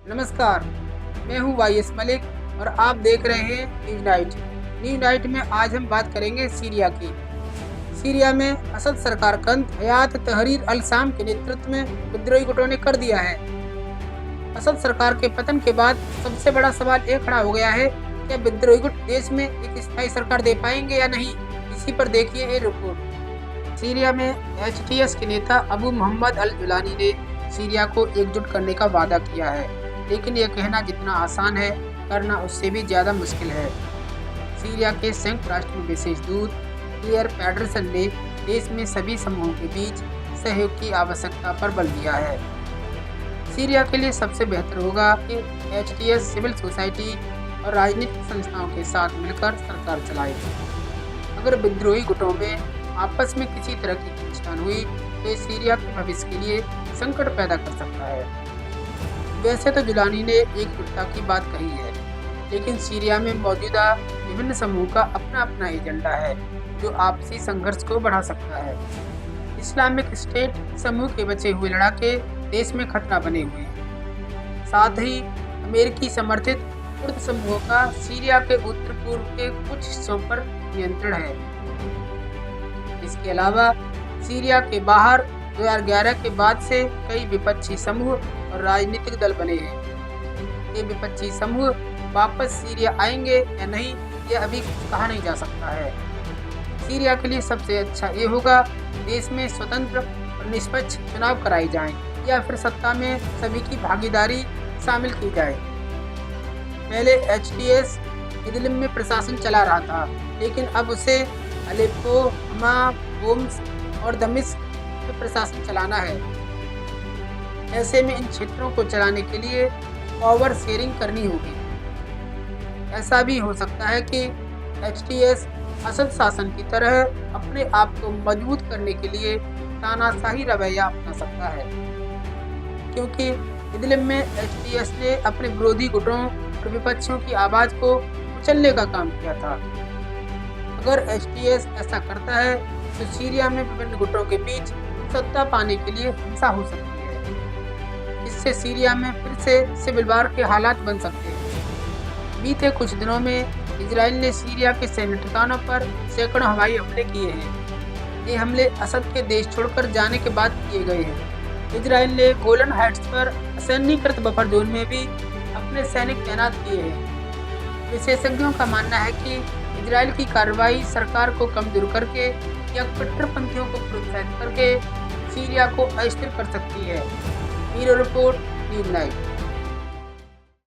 नमस्कार, मैं हूं वाईएस मलिक और आप देख रहे हैं न्यूज नाइट। न्यूज नाइट में आज हम बात करेंगे सीरिया की। सीरिया में असद सरकार का अंत हयात तहरीर अल शाम के नेतृत्व में विद्रोही गुटों ने कर दिया है। असद सरकार के पतन के बाद सबसे बड़ा सवाल ये खड़ा हो गया है, क्या विद्रोही गुट देश में एक स्थायी सरकार दे पाएंगे या नहीं। इसी पर देखिए ये रिपोर्ट। सीरिया में एचटीएस के नेता अबू मोहम्मद अल जुलानी ने सीरिया को एकजुट करने का वादा किया है, लेकिन यह कहना जितना आसान है, करना उससे भी ज़्यादा मुश्किल है। सीरिया के संयुक्त राष्ट्र में विशेष दूत क्लेयर पैटरसन ने देश में सभी समूहों के बीच सहयोग की आवश्यकता पर बल दिया है। सीरिया के लिए सबसे बेहतर होगा कि एचटीएस सिविल सोसाइटी और राजनीतिक संस्थाओं के साथ मिलकर सरकार चलाए। अगर विद्रोही गुटों में आपस में किसी तरह की खींचतान हुई तो ये सीरिया के भविष्य के लिए संकट पैदा कर सकता है। वैसे तो जुलानी ने एकजुटता की बात कही है, लेकिन सीरिया में मौजूदा विभिन्न समूह का अपना अपना एजेंडा है जो आपसी संघर्ष को बढ़ा सकता है। इस्लामिक स्टेट समूह के बचे हुए लड़ाके देश में खतरा बने हुए हैं। साथ ही अमेरिकी समर्थित कुर्द समूहों का सीरिया के उत्तर पूर्व के कुछ हिस्सों पर नियंत्रण है। इसके अलावा सीरिया के बाहर 2011 के बाद से कई विपक्षी समूह और राजनीतिक दल बने हैं। ये विपक्षी समूह वापस सीरिया आएंगे या नहीं, यह अभी कहा नहीं जा सकता है। सीरिया के लिए सबसे अच्छा ये होगा देश में स्वतंत्र और निष्पक्ष चुनाव कराए जाएं, या फिर सत्ता में सभी की भागीदारी शामिल की जाए। पहले एचटीएस इदलिब में प्रशासन चला रहा था, लेकिन अब उसे अलेप्पो, हमा, होम्स और दमिश्क में प्रशासन चलाना है। ऐसे में इन क्षेत्रों को चलाने के लिए पावर शेयरिंग करनी होगी। ऐसा भी हो सकता है कि एचटीएस असद शासन की तरह अपने आप को मजबूत करने के लिए तानाशाही रवैया अपना सकता है, क्योंकि इदलिब में एचटीएस ने अपने विरोधी गुटों और विपक्षियों की आवाज़ को कुचलने का काम किया था। अगर एचटीएस ऐसा करता है तो सीरिया में विभिन्न गुटों के बीच सत्ता पाने के लिए हिंसा हो सकती है। इससे सीरिया में फिर से सिविल वार के हालात बन सकते हैं। बीते कुछ दिनों में इजराइल ने सीरिया के सैन्य ठिकानों पर सैकड़ों हवाई हमले किए हैं। ये हमले असद के देश छोड़कर जाने के बाद किए गए हैं। इजराइल ने गोलन हाइट्स पर असैन्यकृत बफर जोन में भी अपने सैनिक तैनात किए हैं। विशेषज्ञों का मानना है कि इजराइल की कार्रवाई सरकार को कमजोर करके या कट्टरपंथियों को प्रोत्साहित करके सीरिया को अस्थिर कर सकती है। Bureau report, news night.